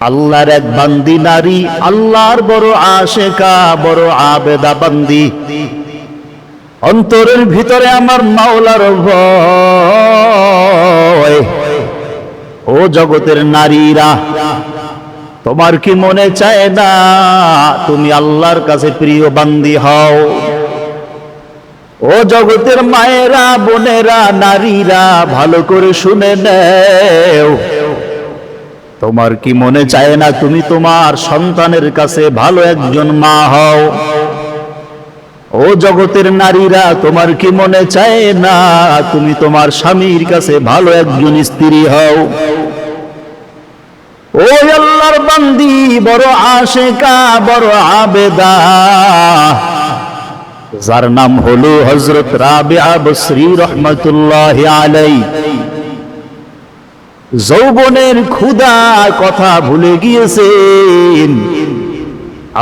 আল্লাহর এক বান্দি নারী, আল্লাহর বড় আশেকা, বড় আবেদা বান্দি। অন্তরের ভিতরে আমার মাওলার ভয়। ও জগতের নারীরা, তোমার কি মনে চায় না তুমি আল্লাহর কাছে প্রিয় বান্দি হও? ও জগতের মায়েরা, বোনেরা, নারীরা, ভালো করে শুনে নেও। তোমার কি মনে চায় না তুমি তোমার সন্তানের কাছে ভালো একজন মা হও? ও জগতের নারীরা, তোমার কি মনে চায় না তুমি তোমার স্বামীর কাছে ভালো একজন স্ত্রী হও? ও আল্লাহর বান্দি, বড় আশেকা, বড় আবেদা, যার নাম হলো হযরত রাবিয়া বসরি রাহমাতুল্লাহি আলাইহি, যৌবনের ক্ষুধা কথা ভুলে গিয়েছেন,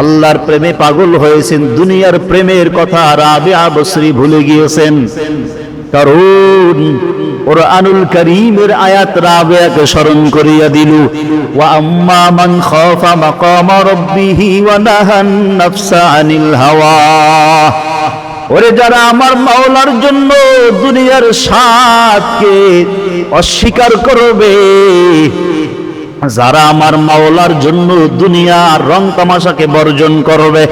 আল্লাহর প্রেমে পাগল হয়েছেন, দুনিয়ার প্রেমের কথা রাবিয়া বসরি ভুলে গিয়েছেন। কারণ কুরআনুল কারীমের আয়াত রাবিয়াকে স্মরণ করিয়া দিল, ওয়া আম্মা মান খাফা মাকামা রাব্বিহি ওয়া নাহান নাফসা আনিল হাওয়া। ওরে যারা আমার মাওলার জন্য দুনিয়ার স্বাদকে অস্বীকার করবে, যারা আমার মাওলার জন্য দুনিয়ার রং তামাশাকে বর্জন করবে,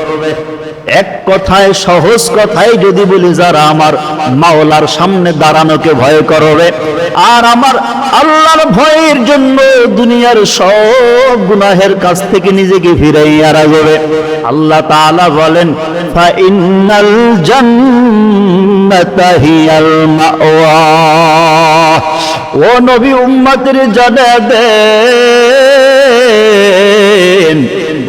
এক কথায়, সহজ কথায় যদি বলি, যারা আমার মাওলার সামনে দাঁড়ানোকে ভয় করবে আর আমার আল্লাহর ভয়ের জন্য দুনিয়ার সব গুনাহের কাছ থেকে নিজেকে ফিরাইয়া রাখবে, আল্লাহ তাআলা বলেন, ফা ইন্নাল জান্নাতা হিয়াল মাওয়া। ও নবী, উম্মতের জানা দেন,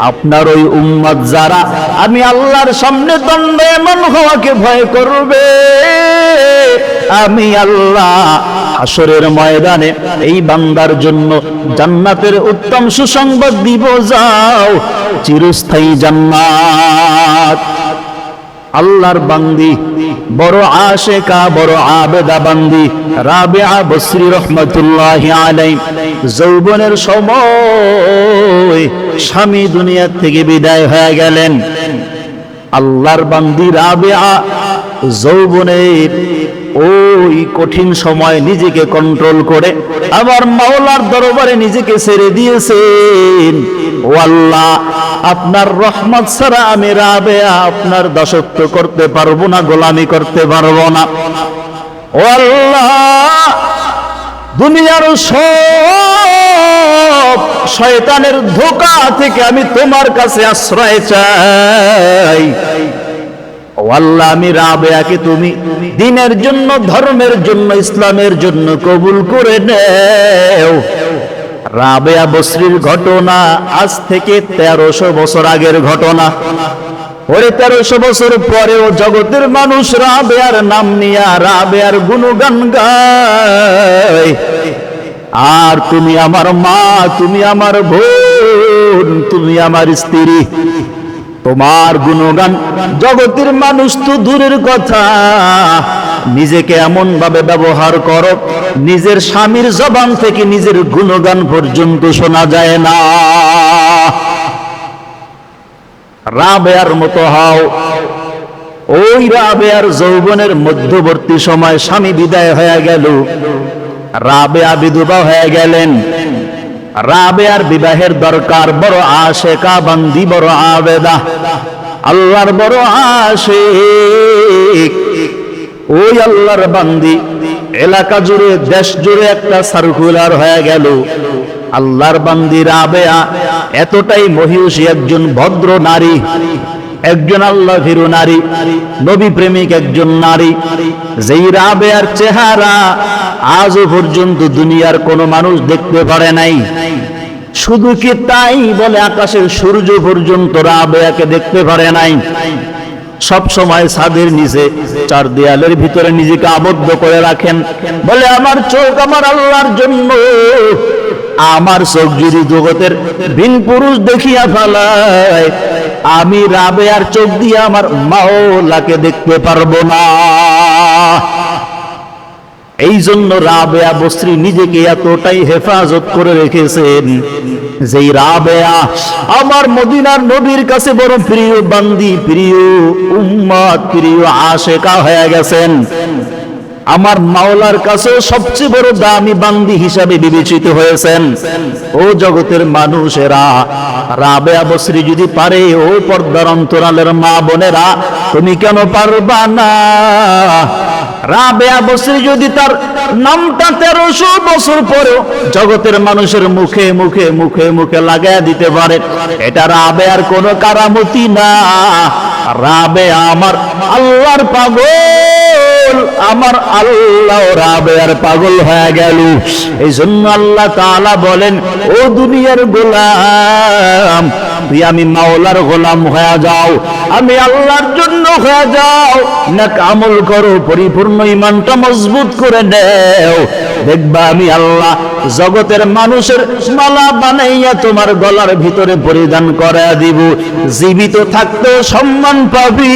আপনার ওই উম্মত যারা আমি আল্লাহর সামনে দণ্ডায়মান হওয়াকে ভয় করবে, আমি আল্লাহ হাসরের ময়দানে এই বান্দার জন্য জান্নাতের উত্তম সুসংবাদ দিব, যাও চিরস্থায়ী জান্নাত। আল্লাহর বান্দি, বড় আশেকা, বড় আবেদা বান্দি রাবিয়া বসরি রাহমাতুল্লাহি আলাইহি, যৌবনের সময় স্বামী দুনিয়া থেকে বিদায় হয়ে গেলেন। আল্লাহর বান্দি রাবিয়া যৌবনের ওই কঠিন সময় নিজেকে কন্ট্রোল করে আবার মাওলার দরবারে নিজেকে ছেড়ে দিয়েছেন। ও আল্লাহ, আপনার রহমত ছাড়া আমি রাবিয়া আপনার দাসত্ব করতে পারবো না, গোলামি করতে পারবো না। ও আল্লাহ, দুনিয়ার সব শয়তানের ধোঁকা থেকে আমি তোমার কাছে আশ্রয় চাই। ও আল্লাহ, আমি রাবিয়াকে তুমি দ্বীনের জন্য, ধর্মের জন্য, ইসলামের জন্য কবুল করে নেও। রাবিয়া বসরির ঘটনা আজ থেকে 1300 বছর আগের ঘটনা। ওরে 1300 বছর পরেও জগতের মানুষ রাবিয়ার নাম নিয়া রাবিয়ার গুণগান গায়। আর তুমি আমার মা, তুমি আমার বোন, তুমি আমার স্ত্রী, তোমার গুণগান জগতের মানুষ তো দূরের কথা, নিজেকে এমন ভাবে ব্যবহার করো নিজের স্বামীর জবান থেকে নিজের গুণগান পর্যন্ত শোনা যায় না। রাবিয়ার মতো হও। ওই রাবিয়ার যৌবনের মধ্যবর্তী সময় স্বামী বিদায় হয়ে গেল, রাবিয়া বিধবা হয়ে গেলেন। রাবিয়ার বিবাহের দরকার, বড় আশেকা বান্দি, বড় আবেদা, আল্লাহর বড় আশিক। ওই আল্লাহর বান্দি এলাকা জুড়ে, দেশ জুড়ে একটা সার্কুলার হয়ে গেল, আল্লাহর বান্দি রাবিয়া এতটাই মহিষী একজন ভদ্র নারী, একজন আল্লাহ ভীরু নারী, নবী প্রেমিক একজন নারী, যেই রাবিয়ার চেহারা আজও পর্যন্ত দুনিয়ার কোনো মানুষ দেখতে পারে নাই। শুধু কি তাই বলে, আকাশের সূর্য পর্যন্ত রাবিয়াকে দেখতে পারে নাই। সব সময় ছাদের নিচে, চার দেয়ালের ভিতরে নিজেকে আবদ্ধ করে রাখেন, বলে আমার চোখ আমার আল্লাহর জন্য, আমার চোখ যদি জগতের ভিন পুরুষ দেখিয়া ফেলায়, আমি রাবিয়ার চোখ দিয়ে আমার মাওলাকে দেখতে পারবো না। এই জন্য রাবিয়া বসরি নিজেকে এতটাই হেফাজত করে রেখেছেন, যেই রাবেয়া আমার মদিনার নবীর কাছে বড় প্রিয় বান্দি, প্রিয় উম্মত, প্রিয় আশেকা হয়ে গেছেন, আমার মাওলার কাছে সবচেয়ে বড় দামি বান্দি হিসাবে বিবেচিত হয়েছেন। ও জগতের মানুষেরা, রাবেয়া বসরি যদি পারে, ও পর্দার অন্তরালের মা বোনেরা, তুমি কেন পারবা না? রাবেয়া বসরি যদি তার নামটা 1300 বছর পরেও জগতের মানুষের মুখে মুখে মুখে মুখে লাগায়া দিতে পারে, এটা রাবেয়ার কোনো কারামতি না। রাবেয়া আমার আল্লাহর পাগল, আমার আল্লাহ রাবেয়ার পাগল হয়ে গেল। এই জন্য আল্লাহ তাআলা বলেন, ও দুনিয়ার গোলাম, তুই আমি মাওলার গোলাম হয়ে যাও, আমি আল্লাহর জন্য হয়ে যাও, নেক আমল করো, পরিপূর্ণ ঈমানটা মজবুত করে নেও, দেখবা আমি আল্লাহ জগতের মানুষের মালা বানাইয়া তোমার গলার ভিতরে পরিধান করে দিব। জীবিত থাকতেও সম্মান পাবি,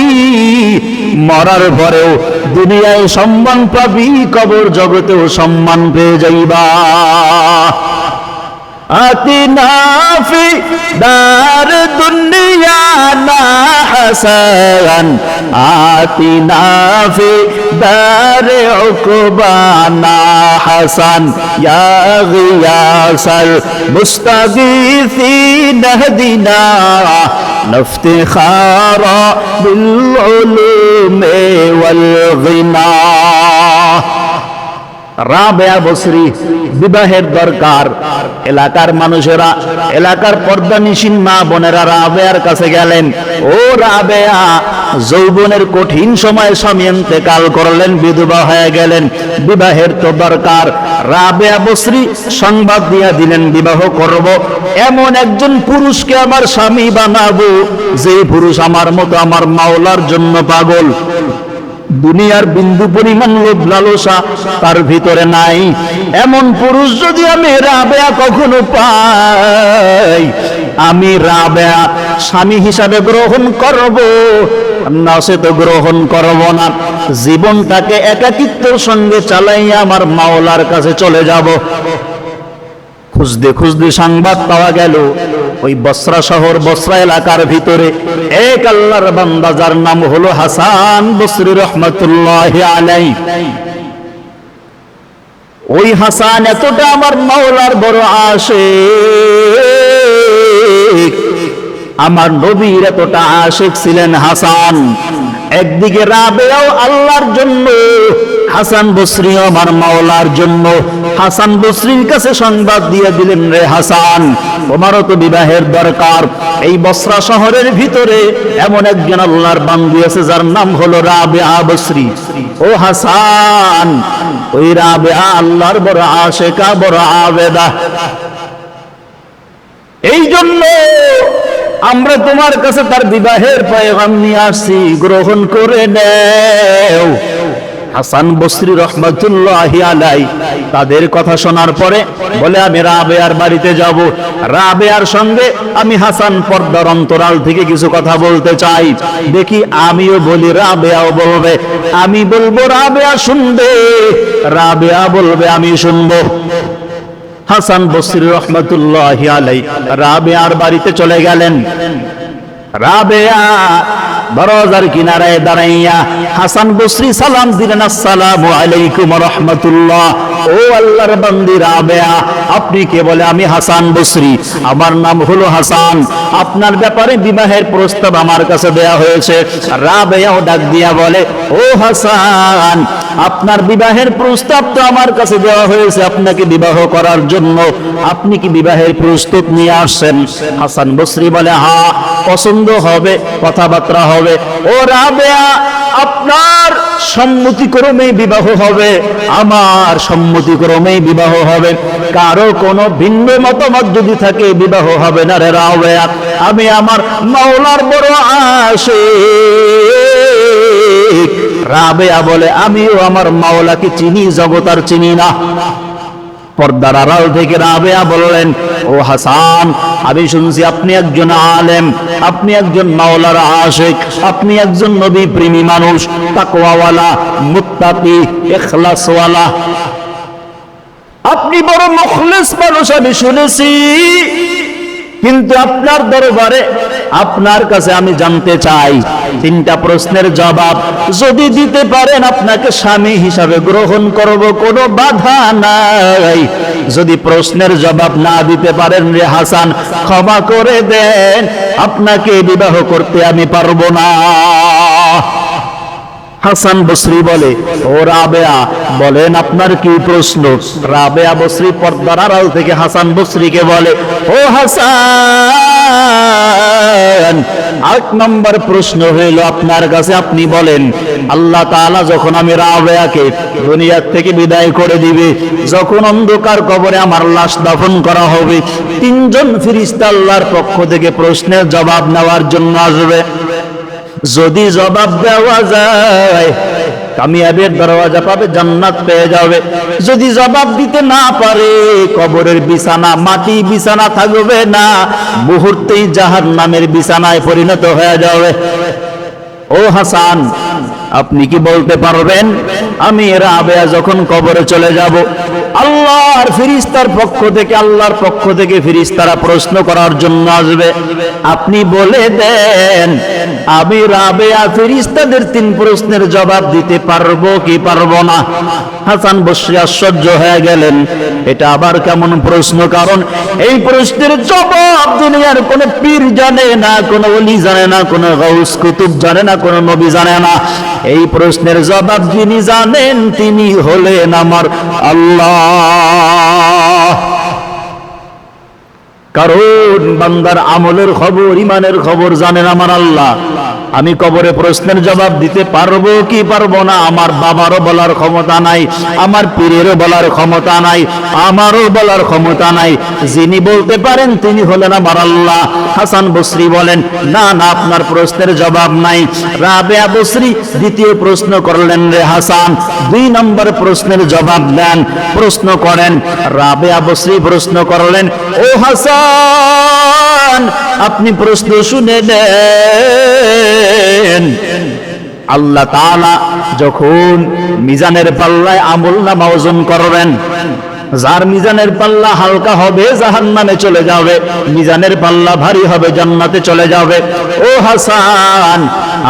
মরার পরেও দুনিয়ায় সম্মান পাবি, কবর জগতেও সম্মান পেয়ে যাইবা। আতিনা ফি দার দুনিয়া না হাসান, আতিনা ফি দার উকবা না হাসান, ইয়া গিয়াসাল মুস্তাগীথিন হদিনা নফতিখারা বিল উলুমি ওয়াল গিনা। রাবেয়া বসরি বিবাহের দরকার। এলাকার মানুষেরা, এলাকার পর্দানিশীন মা বোনেরা রাবেয়ার কাছে গেলেন, ও রাবেয়া, যৌবনের কঠিন সময়ে স্বামী ইন্তেকাল করলেন, বিধবা হয়ে গেলেন, বিবাহের তো দরকার। রাবেয়া বসরি সংবাদ দিয়া দিলেন, বিবাহ করব, এমন একজন পুরুষকে আমার স্বামী বানাবো, যে পুরুষ আমার মতো আমার মাওলার জন্য পাগল, দুনিয়ার বিন্দু পরিমাণ লোভ লালসা তার ভিতরে নাই। এমন পুরুষ যদি আমি রাবেয়া কখনো পাই, আমি রাবেয়া স্বামী হিসাবে গ্রহণ করব, না সে তো গ্রহণ করব না। জীবনটাকে একাকিত্বের সঙ্গে চালাইয়া আমার মাওলার কাছে চলে যাব। খুঁজতে খুঁজতে সংবাদ পাওয়া গেল, ওই বসরা শহর, বসরা এলাকার ভিতরে এক আল্লাহর বান্দা, যার নাম হলো হাসান বসরি রহমাতুল্লাহি আলাইহি। ওই হাসান এতটা আমার মাওলার বড় আশিক, আমার নবীর এতটা আশিক ছিলেন হাসান। একদিকে রাবেয়াও আল্লাহর জন্য, হাসান বসরিও আমার মাওলার জন্য। হাসান বসরির কাছে সংবাদ দিয়ে দিলেন, রে হাসান, তোমারও তো বিবাহের দরকার। এই বসরা শহরের ভিতরে এমন একজন আল্লাহর বান্দী আছে, যার নাম হলো রাবেয়া বসরি। ও হাসান, ওই রাবেয়া আল্লাহর বড় আশিকা, বড় আবেদা। এই জন্য আমরা তোমার কাছে তার বিবাহের পয়গাম নিয়ে আসছি, গ্রহণ করে নেও। হাসান বসরি রহমাতুল্লাহি আলাইহি তাদের কথা শোনার পরে বলে, আমি রাবেয়ার বাড়িতে যাব, রাবেয়ার সঙ্গে আমি হাসান পর্দার অন্তরাল থেকে কিছু কথা বলতে চাই। দেখি আমিও বলি, রাবেয়াও বলবে, আমি বলবো, রাবেয়া শুনবে, রাবেয়া বলবে, আমি শুনবো। হাসান বসরি রহমাতুল্লাহি আলাইহি রাবেয়ার বাড়িতে চলে গেলেন। রাবেয়া দরজার কিনারায় দাঁড়াইয়া হাসান বসরি সালাম দিলেন, আসসালামু আলাইকুম ওয়া রাহমাতুল্লাহ। ও আল্লাহর বান্দি রাবেয়া, আপনি কে? বলে, আমি হাসান বসরি, আমার নাম হলো হাসান, আপনার ব্যাপারে বিবাহের প্রস্তাব আমার কাছে দেয়া হয়েছে। রাবেয়াও ডাক দিয়া বলে, ও হাসান, আপনার বিবাহের প্রস্তাব তো আমার কাছে দেওয়া হয়েছে আপনাকে বিবাহ করার জন্য, আপনি কি বিবাহের প্রস্তাব নিয়ে আসছেন? হাসান বসরি বলে, হ্যাঁ, পছন্দ হবে, কথাবার্তা হবে। ও রাবেয়া, আপনার সম্মতিক্রমেই বিবাহ হবে, আমার সম্মতিক্রমেই বিবাহ হবে, কারো কোনো ভিন্ন মতামত যদি থাকে বিবাহ হবে না রে রাবেয়া। আমি আমার মাওলার বড় আশিক। রাবেয়া বলে, আমিও আমার মাওলাকে চিনি, জগৎ আর চিনি না। পর্দার আড়াল থেকে রাবেয়া বললেন, ও হাসান, আমি শুনছি আপনি একজন আলেম, আপনি একজন মাওলার আশিক, আপনি একজন নবী প্রেমী মানুষ, তাকওয়াওয়ালা, মুত্তাকি, ইখলাসওয়ালা, আপনি বড় মুখলিস মানুষ আমি শুনেছি। কিন্তু আপনার দরবারে আপনার কাছে আমি জানতে চাই, 3টা প্রশ্নের জবাব যদি দিতে পারেন আপনাকে স্বামী হিসাবে গ্রহণ করব, কোনো বাধা নাই। যদি প্রশ্নের জবাব না দিতে পারেন, রে হাসান ক্ষমা করে দেন, আপনাকে বিবাহ করতে আমি পারবো না। হাসান বসরি বলে, ও রাবেয়া বলেন আপনার কি প্রশ্ন? রাবেয়া বসরি পর্দার আড়াল থেকে হাসান বসরিকে বলে, ও হাসান, 8 নম্বর প্রশ্ন হইল আপনার কাছে, আপনি বলেন আল্লাহ তাআলা যখন আমি রাবেয়াকে দুনিয়া থেকে বিদায় করে দিবে, যখন অন্ধকার কবরে আমার লাশ দাফন করা হবে, 3 জন ফেরেশতা আল্লাহর পক্ষ থেকে প্রশ্নের জবাব নেওয়ার জন্য আসবে। যদি জবাব দেওয়া যায় কামিয়াবের দরওয়াজা পাবে, জান্নাত পেয়ে যাবে। যদি জবাব দিতে না পারে, কবরের বিছানা মাটি বিছানা থাকবে না, মুহূর্তেই জাহান্নামের বিছানায় পরিণত হয়ে যাবে। ও হাসান, আপনি কি বলতে পারবেন আমি রাবেয়া যখন কবরে চলে যাব, আল্লাহর ফেরেশতার পক্ষ থেকে, আল্লাহর পক্ষ থেকে ফেরেশতারা প্রশ্ন করার জন্য আসবে, আপনি বলে দেন আমি রাবেয়া ফেরেশতাদের 3 প্রশ্নের জবাব দিতে পারবো কি পারবো না? হাসান বসরি আশ্চর্য হয়ে গেলেন, এটা আবার কেমন প্রশ্ন? কারণ এই প্রশ্নের জবাব দুনিয়ার কোন পীর জানে না, কোন ওলি জানে না, কোন গাউস কুতুব জানে না, কোন নবী জানে না। এই প্রশ্নের জবাব যিনি জানেন তিনি হলেন আমার আল্লাহ। কারণ বান্দার আমলের খবর, ইমানের খবর জানেন আমার আল্লাহ। আমি কবরে প্রশ্নের জবাব দিতে পারবো কি পারবো না, আমার বাবারও বলার ক্ষমতা নাই, আমার পীরেরও বলার ক্ষমতা নাই, আমারও বলার ক্ষমতা নাই। যিনি বলতে পারেন তিনি হলেন আমার আল্লাহ। হাসান বসরি বলেন, না না, আপনার প্রশ্নের জবাব নাই। রাবেয়া বসরি দ্বিতীয় প্রশ্ন করলেন, রে হাসান 2 নম্বর প্রশ্নের জবাব দেন। প্রশ্ন করেন, রাবেয়া বসরি প্রশ্ন করলেন, ও হাসান আপনি প্রশ্ন শুনে নেন। আল্লাহ তাআলা যখন মিজানের পাল্লায় আমলনামা ওজন করবেন, যার মিজানের পাল্লা হালকা হবে জাহান্নামে চলে যাবে, মিজানের পাল্লা ভারী হবে জান্নাতে চলে যাবে। ও হাসান,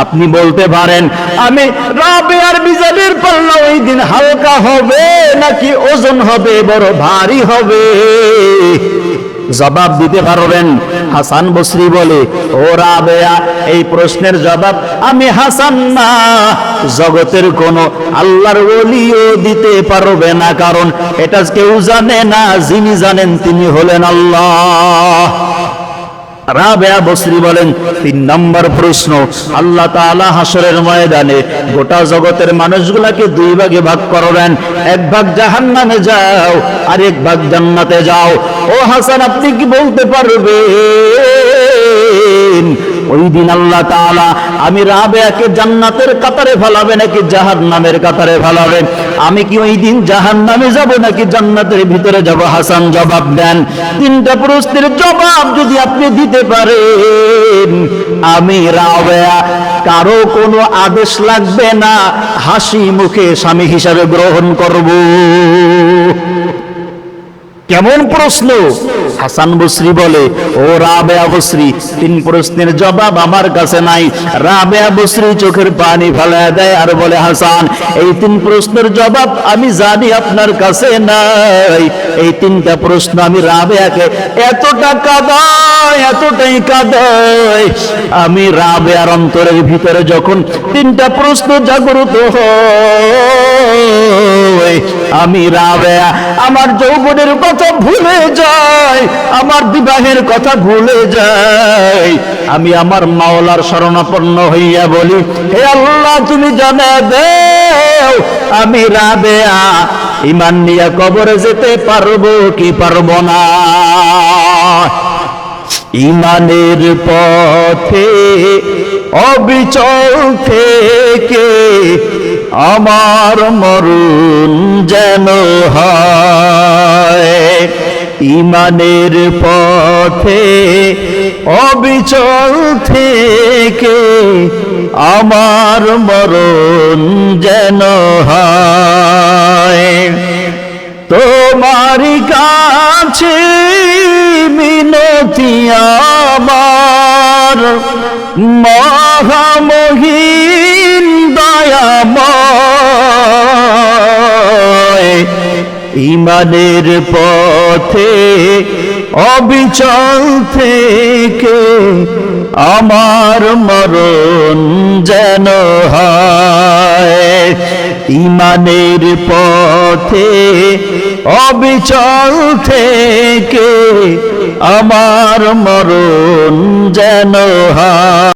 আপনি বলতে পারেন আমি রাবেয়ার মিজানের পাল্লা ওই দিন হালকা হবে নাকি ওজন হবে বড় ভারী হবে? জবাব দিতে পারবেন? হাসান বসরি বলে, ও রাবেয়া, এই প্রশ্নের জবাব আমি হাসান না, জগতের কোন আল্লাহর ওলিও দিতে পারবে না। কারণ এটা কেউ জানে না, যিনি জানেন তিনি হলেন আল্লাহ। রাবেয়া বসরি বলেন, 3 নম্বর প্রশ্ন, আল্লাহ তাআলা হাসরের ময়দানে গোটা জগতের মানুষগুলাকে 2 ভাগে ভাগ করবেন, 1 ভাগ জাহান্নামে যাও আর 1 ভাগ জান্নাতে যাও। ও হাসান, আপনি কি বলতে পারবেন ওই দিন আল্লাহ তাআলা আমি রাবেয়াকে জান্নাতের কাতারে ফেলাবে নাকি জাহান্নামের কাতারে ফেলাবে? আমি কি ওই দিন জাহান্নামে যাব নাকি জান্নাতের ভিতরে যাব? হাসান জবাব দেন। 3টা প্রশ্নের জবাব যদি আপনি দিতে পারেন, আমি রাবেয়া কারো কোনো আদেশ লাগবে না, হাসি মুখে স্বামী হিসাবে গ্রহণ করব। কেমন প্রশ্ন? হাসান বসরি বলে, ও রাবেয়া বসরি, 3 প্রশ্নের জবাব আমার কাছে নাই। রাবেয়া বসরি চোখের পানি ফেলে দেয় আর বলে, হাসান এই 3 প্রশ্নের জবাব আমি জানি আপনার কাছে নাই। এই 3টা প্রশ্ন আমি রাবেয়াকে এতটা কাঁদাই, এতটাই কাঁদাই, আমি রাবেয়ার অন্তরের ভিতরে যখন 3টা প্রশ্ন জাগ্রত হয়, আমি রাবেয়া আমার যৌবনের কথা ভুলে যাই, আমার বিবাহের কথা ভুলে যাই। আমি আমার মাওলার শরণাপন্ন হইয়া বলি, হে আল্লাহ তুমি জানা দাও আমি রাবেয়া ঈমান নিয়ে কবরে যেতে পারবো কি পারবো না। ঈমানের পথে অবিচল থেকে আমার মরণ যেন হয়, ঈমানের পথে অবিচল থেকে আমার মরণ যেন হয়। তোমার কাছে মিনতি আমার, মহামহিম দয়াময়, ঈমানের পথে অবিচল থেকে আমার মরণ যেন হয়। ঈমানের পথে অবিচল থেকে আমার মরণ যেন হয়।